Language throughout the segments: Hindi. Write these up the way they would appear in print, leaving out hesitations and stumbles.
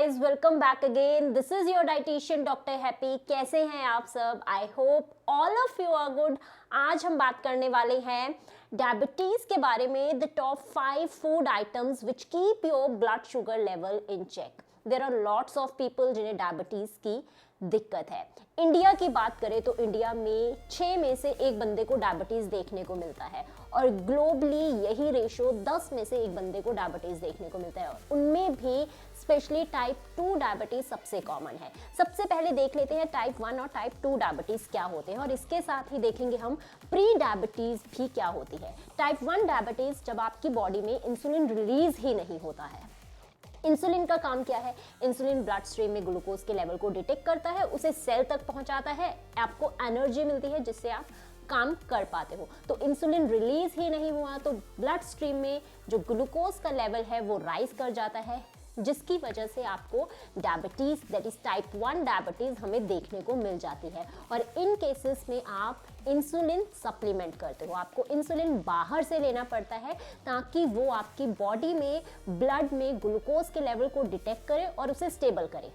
guys, welcome back again. This is your dietitian Dr. Happy. कैसे हैं आप सब? I hope all of you are good. आज हम बात करने वाले हैं डायबिटीज के बारे में. The top 5 food items which keep your blood sugar level in check. There are lots of people जिन्हें डायबिटीज की दिक्कत है. इंडिया की बात करें तो इंडिया में 6 में से एक बंदे को डायबिटीज देखने को मिलता है और ग्लोबली यही रेशो 10 में से एक बंदे को डायबिटीज देखने को मिलता है. उनमें भी स्पेशली टाइप 2 डायबिटीज सबसे कॉमन है. सबसे पहले देख लेते हैं टाइप 1 और टाइप 2 डायबिटीज क्या होते हैं और इसके साथ ही देखेंगे हम प्री डायबिटीज भी क्या होती है. टाइप 1 डायबिटीज जब आपकी बॉडी में इंसुलिन रिलीज ही नहीं होता है. इंसुलिन का काम क्या है? इंसुलिन ब्लड स्ट्रीम में ग्लूकोज के लेवल को डिटेक्ट करता है, उसे सेल तक पहुंचाता है, आपको एनर्जी मिलती है जिससे आप काम कर पाते हो. तो इंसुलिन रिलीज ही नहीं हुआ तो ब्लड स्ट्रीम में जो ग्लूकोज का लेवल है वो राइज कर जाता है, जिसकी वजह से आपको diabetes that is type 1 diabetes हमें देखने को मिल जाती है. और इन केसेस में आप इंसुलिन सप्लीमेंट करते हो. आपको इंसुलिन बाहर से लेना पड़ता है ताकि वो आपकी बॉडी में ब्लड में ग्लूकोज के लेवल को डिटेक्ट करे और उसे स्टेबल करे.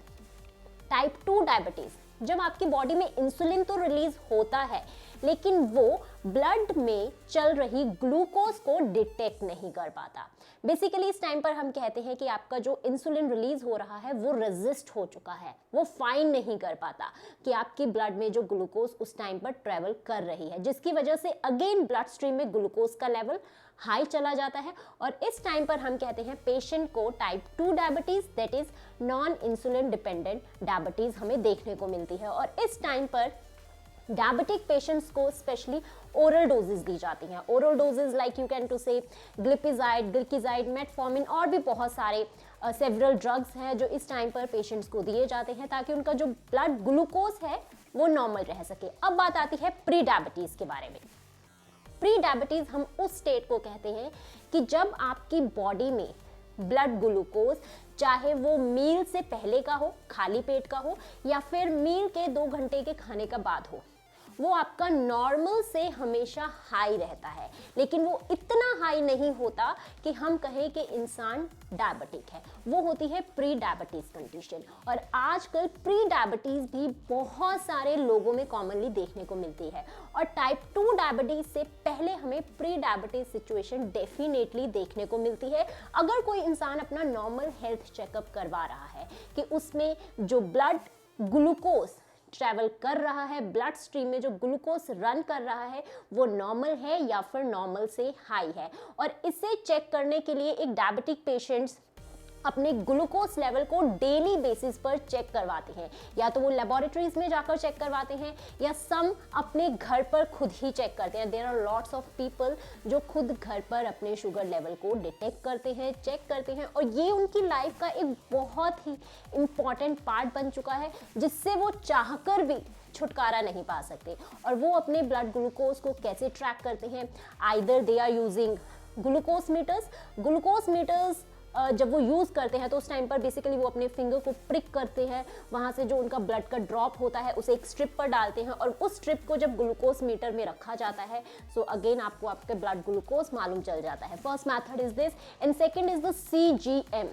टाइप 2 डायबिटीज जब आपकी बॉडी में इंसुलिन तो रिलीज होता है लेकिन वो ब्लड में चल रही ग्लूकोज को डिटेक्ट नहीं कर पाता. बेसिकली इस टाइम पर हम कहते हैं कि आपका जो इंसुलिन रिलीज हो रहा है वो रेजिस्ट हो चुका है, वो फाइंड नहीं कर पाता कि आपकी ब्लड में जो ग्लूकोज उस टाइम पर ट्रेवल कर रही है, जिसकी वजह से अगेन ब्लड स्ट्रीम में ग्लूकोज का लेवल हाई चला जाता है. और इस टाइम पर हम कहते हैं पेशेंट को type 2 diabetes that is non insulin dependent diabetes हमें देखने को मिलती है. और इस टाइम पर डायबिटिक पेशेंट्स को स्पेशली ओरल डोजेस दी जाती हैं. Oral doses like you can to say glipizide, gliclazide, metformin और भी बहुत सारे सेवरल ड्रग्स हैं जो इस टाइम पर पेशेंट्स को दिए जाते हैं ताकि उनका जो ब्लड ग्लूकोज है वो नॉर्मल रह सके. अब बात आती है प्री डायबिटीज के बारे में. प्री डायबिटीज हम उस स्टेट को कहते हैं कि जब आपकी बॉडी में ब्लड ग्लूकोज चाहे वो मील से पहले का हो, खाली पेट का हो या फिर मील के 2 घंटे के खाने का बाद हो, वो आपका नॉर्मल से हमेशा हाई रहता है लेकिन वो इतना हाई नहीं होता कि हम कहें कि इंसान डायबिटिक है. वो होती है प्री डायबिटीज कंडीशन. और आजकल प्री डायबिटीज भी बहुत सारे लोगों में कॉमनली देखने को मिलती है और टाइप 2 डायबिटीज से पहले हमें प्री डायबिटीज सिचुएशन डेफिनेटली देखने को मिलती है. अगर कोई इंसान अपना नॉर्मल हेल्थ चेकअप करवा रहा है कि उसमें जो ब्लड ग्लूकोज ट्रैवल कर रहा है, ब्लड स्ट्रीम में जो ग्लूकोज रन कर रहा है वो नॉर्मल है या फिर नॉर्मल से हाई है. और इसे चेक करने के लिए एक डायबिटिक पेशेंट्स अपने ग्लूकोज लेवल को डेली बेसिस पर चेक करवाते हैं. या तो वो लेबोरेटरीज में जाकर चेक करवाते हैं या सम अपने घर पर खुद ही चेक करते हैं. There are lots of people जो खुद घर पर अपने शुगर लेवल को डिटेक्ट करते हैं, चेक करते हैं और ये उनकी लाइफ का एक बहुत ही इम्पॉर्टेंट पार्ट बन चुका है जिससे वो चाहकर भी छुटकारा नहीं पा सकते. और वो अपने ब्लड ग्लूकोज को कैसे ट्रैक करते हैं? Either they are using glucose meters. Glucose meters जब वो यूज़ करते हैं तो उस टाइम पर बेसिकली वो अपने फिंगर को प्रिक करते हैं, वहाँ से जो उनका ब्लड का ड्रॉप होता है उसे एक स्ट्रिप पर डालते हैं और उस स्ट्रिप को जब ग्लूकोज मीटर में रखा जाता है सो अगेन आपको आपके ब्लड ग्लूकोज मालूम चल जाता है. First method is this and second is the CGM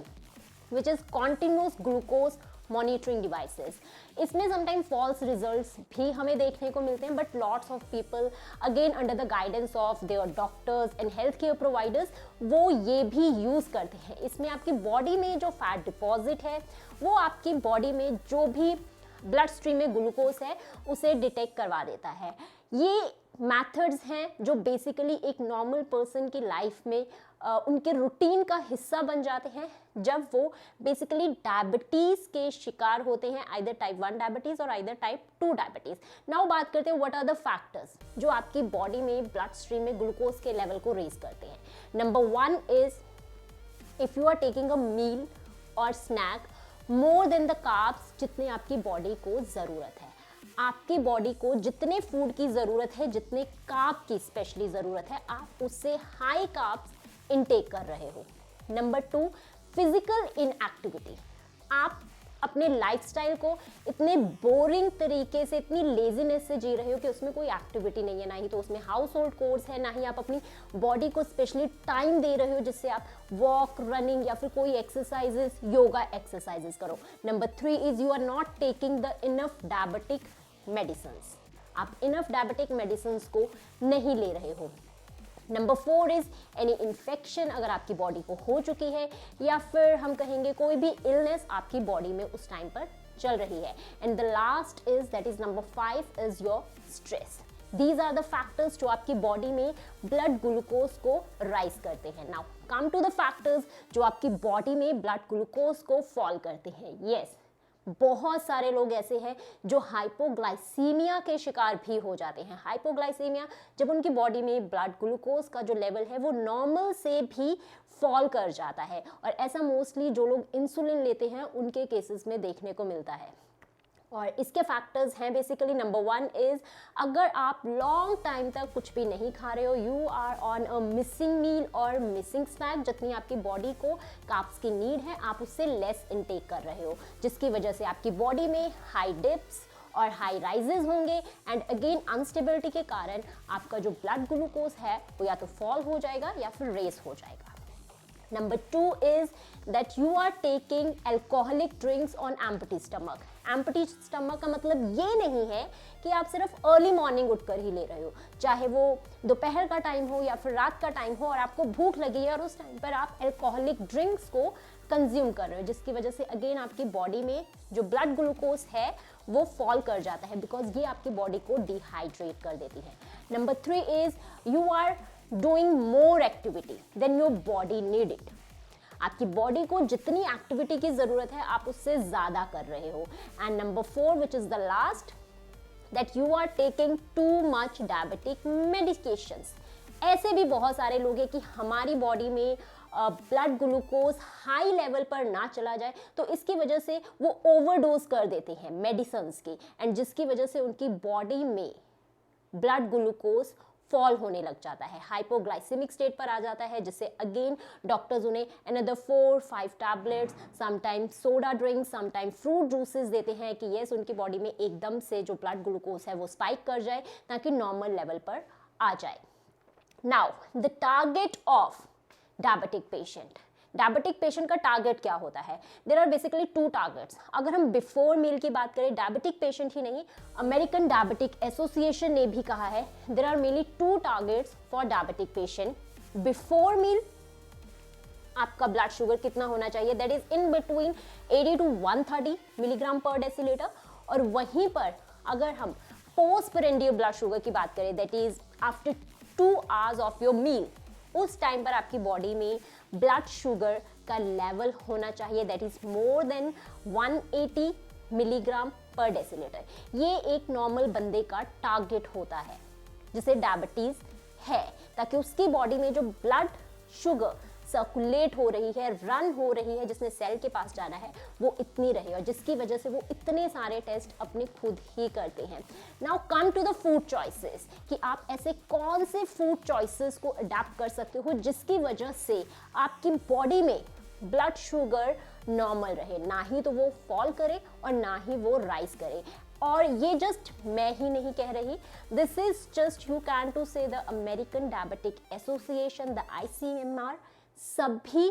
which is continuous glucose monitoring devices. इसमें समटाइम फॉल्स रिजल्ट्स भी हमें देखने को मिलते हैं but lots of people again under the guidance of their doctors and health care providers वो ये भी यूज़ करते हैं. इसमें आपकी बॉडी में जो फैट डिपॉजिट है वो आपकी बॉडी में जो भी ब्लड स्ट्रीम में ग्लूकोज है उसे डिटेक्ट करवा देता है. ये मैथड्स हैं जो बेसिकली एक नॉर्मल पर्सन की लाइफ में उनके रूटीन का हिस्सा बन जाते हैं जब वो बेसिकली डायबिटीज के शिकार होते हैं, आइदर टाइप 1 डायबिटीज और आइदर टाइप 2 डायबिटीज. नाउ बात करते हैं व्हाट आर द फैक्टर्स जो आपकी बॉडी में ब्लड स्ट्रीम में ग्लूकोज के लेवल को रेज करते हैं. Number 1 is if you are taking a meal और snack more than the carbs जितने आपकी बॉडी को ज़रूरत है. आपकी बॉडी को जितने फूड की ज़रूरत है, जितने कार्ब की स्पेशली ज़रूरत है, आप उससे हाई कार्ब्स इनटेक कर रहे हो. Number 2 physical inactivity. आप अपने लाइफस्टाइल को इतने बोरिंग तरीके से, इतनी लेजीनेस से जी रहे हो कि उसमें कोई एक्टिविटी नहीं है, ना ही तो उसमें हाउस होल्ड कोर्स है, ना ही आप अपनी बॉडी को स्पेशली टाइम दे रहे हो जिससे आप वॉक, रनिंग या फिर कोई एक्सरसाइजेस, योगा एक्सरसाइजेस करो। Number 3 is you are not taking the enough diabetic medicine. आप इनफ डायबिटिक मेडिसिन को नहीं ले रहे हो। नंबर 4 इज एनी इन्फेक्शन, अगर आपकी बॉडी को हो चुकी है या फिर हम कहेंगे कोई भी इलनेस आपकी बॉडी में उस टाइम पर चल रही है। And the last is that is number 5 is your stress. These are the factors जो आपकी बॉडी में ब्लड ग्लूकोज को राइज करते हैं। Now come to the factors जो आपकी बॉडी में ब्लड ग्लूकोज को फॉल करते हैं। यस, बहुत सारे लोग ऐसे हैं जो हाइपोग्लाइसीमिया के शिकार भी हो जाते हैं। हाइपोग्लाइसीमिया जब उनकी बॉडी में ब्लड ग्लूकोज का जो लेवल है वो नॉर्मल से भी फॉल कर जाता है, और ऐसा मोस्टली जो लोग इंसुलिन लेते हैं उनके केसेस में देखने को मिलता है। और इसके फैक्टर्स हैं बेसिकली, नंबर 1 इज अगर आप लॉन्ग टाइम तक कुछ भी नहीं खा रहे हो, you are on a missing meal और मिसिंग स्नैक, जितनी आपकी बॉडी को कार्ब्स की नीड है आप उससे लेस इनटेक कर रहे हो, जिसकी वजह से आपकी बॉडी में हाई डिप्स और हाई राइजेस होंगे, एंड अगेन अनस्टेबिलिटी के कारण आपका जो ब्लड ग्लूकोज है वो या तो फॉल हो जाएगा या फिर रेस हो जाएगा। Number 2 is that you are taking alcoholic drinks on empty stomach. Empty stomach का मतलब ये नहीं है कि आप सिर्फ अर्ली मॉर्निंग उठकर ही ले रहे हो, चाहे वो दोपहर का टाइम हो या फिर रात का टाइम हो और आपको भूख लगी है और उस टाइम पर आप अल्कोहलिक ड्रिंक्स को कंज्यूम कर रहे हो, जिसकी वजह से अगेन आपकी बॉडी में जो ब्लड ग्लूकोज है वो फॉल कर जाता है, बिकॉज ये आपकी बॉडी को डिहाइड्रेट कर देती है। Number 3 is you are doing more activity than your body need it. आपकी बॉडी को जितनी एक्टिविटी की जरूरत है आप उससे ज्यादा कर रहे हो। And number 4 which is the last, that you are taking too much diabetic medications. ऐसे भी बहुत सारे लोग हैं कि हमारी बॉडी में ब्लड ग्लूकोज हाई लेवल पर ना चला जाए तो इसकी वजह से वो ओवरडोज कर देते हैं मेडिसिन की, एंड जिसकी वजह से उनकी बॉडी में ब्लड ग्लूकोज फॉल होने लग जाता है, हाइपोग्लाइसेमिक स्टेट पर आ जाता है, जिससे अगेन डॉक्टर्स उन्हें another 4-5 tablets, sometime soda drinks, sometime fruit juices देते हैं कि यस उनकी बॉडी में एकदम से जो ब्लड ग्लूकोज है वो स्पाइक कर जाए ताकि नॉर्मल लेवल पर आ जाए। Now the target of diabetic patient, diabetic patient का टारगेट क्या होता है? There are basically 2 targets. अगर हम बिफोर मील की बात करें, डायबिटिक पेशेंट ही नहीं, अमेरिकन डायबिटिक एसोसिएशन ने भी कहा है there are mainly 2 targets for diabetic patient. Before meal आपका ब्लड शुगर कितना होना चाहिए, that is in between 80 to 130 milligram per decilitre, और वहीं पर अगर हम पोस्ट प्रेंडियल ब्लड शुगर की बात करें, that is after 2 hours of your meal, उस टाइम पर आपकी बॉडी में ब्लड शुगर का लेवल होना चाहिए that is more than 180 milligram per decilitre. ये एक नॉर्मल बंदे का टारगेट होता है जिसे डायबिटीज है, ताकि उसकी बॉडी में जो ब्लड शुगर सर्कुलेट हो रही है, रन हो रही है, जिसने सेल के पास जाना है, वो इतनी रहे, और जिसकी वजह से वो इतने सारे टेस्ट अपने खुद ही करते हैं। Now come to the food choices, कि आप ऐसे कौन से फूड चॉइसेस को अडेप्ट कर सकते हो जिसकी वजह से आपकी बॉडी में ब्लड शुगर नॉर्मल रहे, ना ही तो वो फॉल करे और ना ही वो राइज करे। और ये जस्ट मैं ही नहीं कह रही, this is just you can to say the American diabetic association, the ICMR, सभी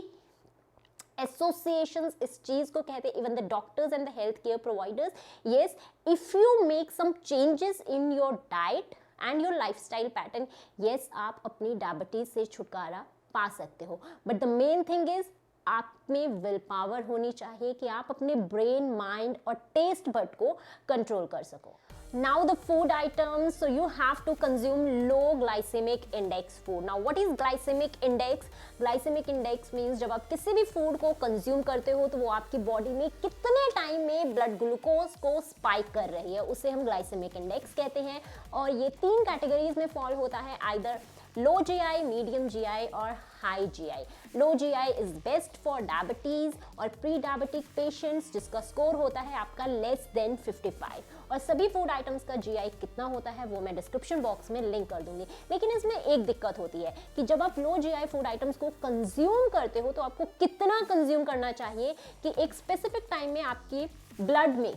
एसोसिएशंस इस चीज को कहते हैं, even the doctors and the health care providers. Yes, if you make some changes in your diet and your lifestyle pattern, yes आप अपनी डायबिटीज से छुटकारा पा सकते हो, but the main thing is आप में विल पावर होनी चाहिए कि आप अपने ब्रेन, माइंड और टेस्ट बड को कंट्रोल कर सको। Now the food items, so you have to consume low glycemic index food. Now what is glycemic index? Glycemic index means जब आप किसी भी फूड को कंज्यूम करते हो तो वो आपकी बॉडी में कितने टाइम में ब्लड ग्लूकोज को स्पाइक कर रही है, उसे हम ग्लाइसेमिक इंडेक्स कहते हैं। और ये 3 कैटेगरीज में फॉल होता है, आइदर लो GI, मीडियम GI और high GI. Low GI is best for diabetes और प्री डायबिटिक पेशेंट्स जिसका स्कोर होता है आपका लेस देन 55। और सभी फूड आइटम्स का जीआई कितना होता है वो मैं डिस्क्रिप्शन बॉक्स में लिंक कर दूंगी। लेकिन इसमें एक दिक्कत होती है कि जब आप लो जीआई फूड आइटम्स को कंज्यूम करते हो तो आपको कितना कंज्यूम करना चाहिए कि एक स्पेसिफिक टाइम में आपकी ब्लड में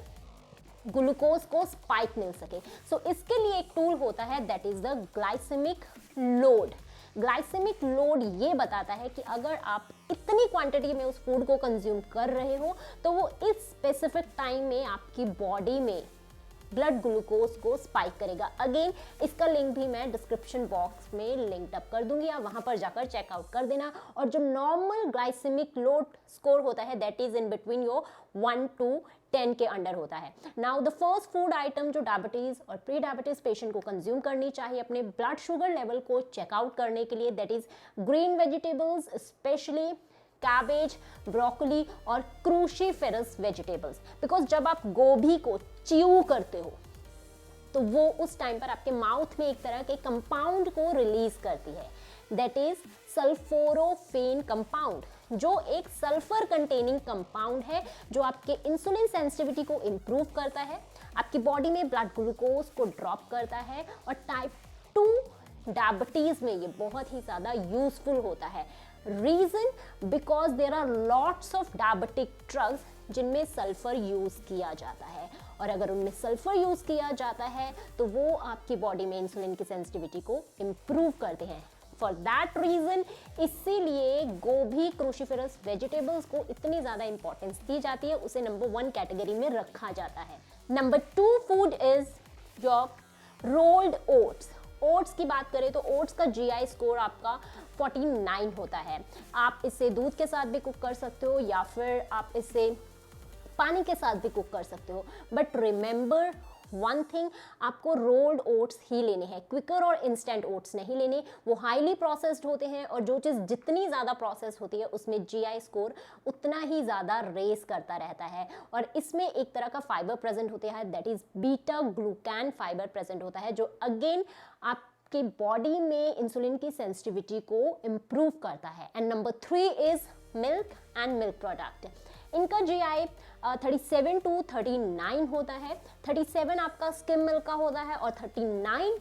ग्लूकोज को स्पाइक मिल सके। सो इसके लिए एक टूल होता है that is the glycaemic load. Glycaemic load ये बताता है कि अगर आप इतनी क्वांटिटी में उस फूड को कंज्यूम कर रहे हो तो वो इस स्पेसिफिक टाइम में आपकी बॉडी में ब्लड ग्लूकोज को स्पाइक करेगा। अगेन इसका लिंक भी मैं डिस्क्रिप्शन बॉक्स में लिंक अप कर दूंगी, आप वहां पर जाकर चेकआउट कर देना। और जो नॉर्मल ग्लाइसेमिक लोड स्कोर होता है that is in between your 1 to 10 के अंडर होता है। Now the first food item जो डायबिटीज और प्री डायबिटीज पेशेंट को कंज्यूम करनी चाहिए अपने ब्लड शुगर लेवल को चेकआउट करने के लिए that is green vegetables, specially cabbage, broccoli और क्रूसीफेरस वेजिटेबल्स। बिकॉज जब आप गोभी को च्यू करते हो तो वो उस टाइम पर आपके माउथ में एक तरह के कंपाउंड को रिलीज करती है दैट इज सल्फोरोफेन कंपाउंड, जो एक सल्फर कंटेनिंग कंपाउंड है जो आपके इंसुलिन सेंसिटिविटी को इंप्रूव करता है, आपकी बॉडी में ब्लड ग्लूकोज को ड्रॉप करता है और टाइप 2 डायबिटीज में ये बहुत ही ज्यादा यूजफुल होता है। Reason because there are lots of diabetic drugs जिनमें सल्फर यूज किया जाता है और अगर उनमें सल्फर यूज किया जाता है तो वो आपकी बॉडी में इंसुलिन की सेंसिटिविटी को इंप्रूव करते हैं। फॉर दैट रीजन इसीलिए गोभी, क्रूसीफेरस वेजिटेबल्स को इतनी ज्यादा इंपॉर्टेंस दी जाती है, उसे नंबर 1 कैटेगरी में रखा जाता है। Number 2 food is your rolled oats. Oats की बात करें तो ओट्स का जीआई स्कोर आपका 49 होता है। आप इसे दूध के साथ भी कुक कर सकते हो या फिर आप इसे पानी के साथ भी कुक कर सकते हो, बट रिमेंबर वन थिंग, आपको रोल्ड ओट्स ही लेने हैं, क्विकर और इंस्टेंट ओट्स नहीं लेने, वो हाईली प्रोसेस्ड होते हैं और जो चीज़ जितनी ज़्यादा प्रोसेस होती है उसमें जीआई स्कोर उतना ही ज़्यादा रेस करता रहता है। और इसमें एक तरह का फाइबर प्रेजेंट होता है that is beta glucan fibre present होता है जो अगेन आपकी बॉडी में इंसुलिन की सेंसिटिविटी को इम्प्रूव करता है। And number 3 is milk and milk product. इनका जीआई 37 to 39 होता है। 37 आपका स्किम मिल्क का होता है और 39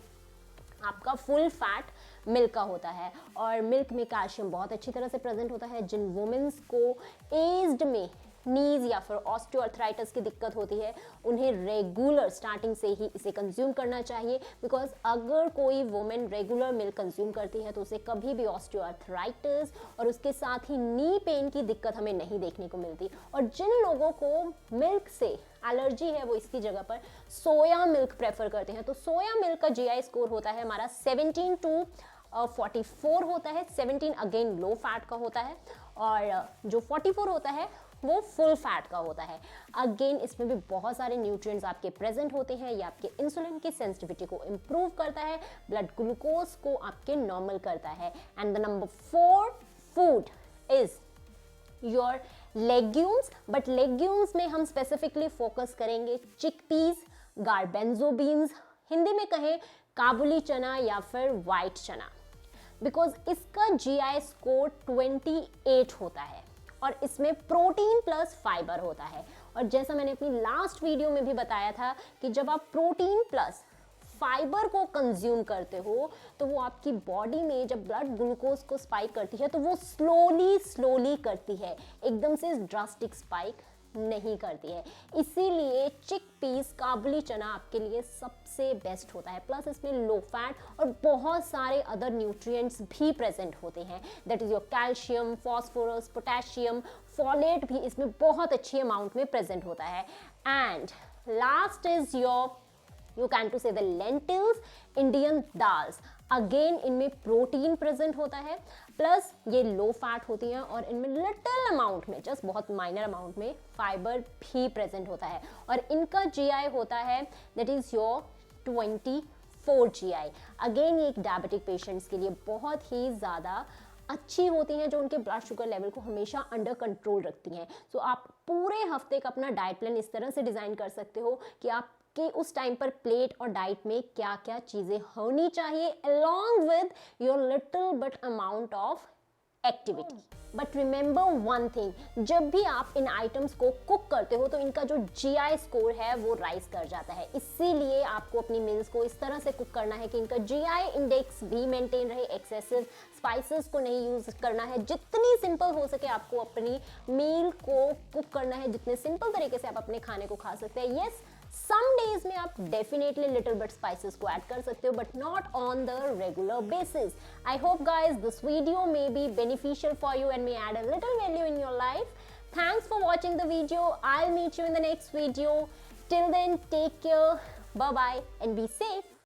आपका फुल फैट मिल्क का होता है। और मिल्क में कैल्शियम बहुत अच्छी तरह से प्रेजेंट होता है। जिन वुमेन्स को एज्ड में नीज या फिर ऑस्टियोआर्थराइटिस की दिक्कत होती है उन्हें रेगुलर स्टार्टिंग से ही इसे कंज्यूम करना चाहिए, बिकॉज अगर कोई वुमेन रेगुलर मिल्क कंज्यूम करती है तो उसे कभी भी ऑस्टियोआर्थराइटिस और उसके साथ ही नी पेन की दिक्कत हमें नहीं देखने को मिलती। और जिन लोगों को मिल्क से एलर्जी है वो इसकी जगह पर सोया मिल्क प्रेफर करते हैं। तो सोया मिल्क का जीआई स्कोर होता है हमारा 17 to 44 होता है। 17 अगेन लो फैट का होता है और जो 44 होता है वो फुल फैट का होता है। अगेन इसमें भी बहुत सारे न्यूट्रिएंट्स आपके प्रेजेंट होते हैं। ये आपके इंसुलिन की सेंसिटिविटी को इंप्रूव करता है, ब्लड ग्लूकोज को आपके नॉर्मल करता है। And the number 4 food is your legumes, but legumes में हम स्पेसिफिकली फोकस करेंगे चिकपीस, गार्बेंजो बीन्स, हिंदी में कहें काबुली चना या फिर वाइट चना, बिकॉज इसका जीआई स्कोर 28 होता है और इसमें प्रोटीन प्लस फाइबर होता है। और जैसा मैंने अपनी लास्ट वीडियो में भी बताया था कि जब आप प्रोटीन प्लस फाइबर को कंज्यूम करते हो तो वो आपकी बॉडी में जब ब्लड ग्लूकोज को स्पाइक करती है तो वो स्लोली करती है, एकदम से ड्रास्टिक स्पाइक नहीं करती है। इसीलिए चिकपीस, काबुली चना आपके लिए सबसे बेस्ट होता है। प्लस इसमें लो फैट और बहुत सारे अदर न्यूट्रिएंट्स भी प्रेजेंट होते हैं that is your calcium, phosphorus, potassium, folate भी इसमें बहुत अच्छी अमाउंट में प्रेजेंट होता है। And last is your you can to say the lentils, Indian dals. Again इनमें प्रोटीन प्रेजेंट होता है प्लस ये लो फैट होती हैं और इनमें लिटिल अमाउंट में, जस्ट बहुत माइनर अमाउंट में फाइबर भी प्रेजेंट होता है। और इनका जीआई होता है that is your 24 GI. Again ये एक डायबिटिक पेशेंट्स के लिए बहुत ही ज़्यादा अच्छी होती हैं जो उनके ब्लड शुगर लेवल को हमेशा अंडर कंट्रोल रखती हैं। सो आप पूरे हफ्ते का अपना डाइट प्लान इस तरह से डिज़ाइन कर सकते हो कि आप कि उस टाइम पर प्लेट और डाइट में क्या क्या चीज़ें होनी चाहिए along with your little bit amount of activity. But remember one thing, जब भी आप इन आइटम्स को कुक करते हो तो इनका जो GI स्कोर है वो राइज कर जाता है। इसीलिए आपको अपनी मील्स को इस तरह से कुक करना है कि इनका GI इंडेक्स भी मेंटेन रहे, एक्सेसिव स्पाइसेस को नहीं यूज करना है। जितनी सिंपल हो सके आपको अपनी मील को कुक करना है, जितने सिंपल तरीके से आप अपने खाने को खा सकते हैं। यस, सम डेज में आप डेफिनेटली लिटिल बिट स्पाइसेस को ऐड कर सकते हो, but not on the regular basis. I hope guys this video may be beneficial for you and may add a little value in your life. Thanks for watching the video. I'll meet you in the next video. Till then, take care, bye bye, and be safe.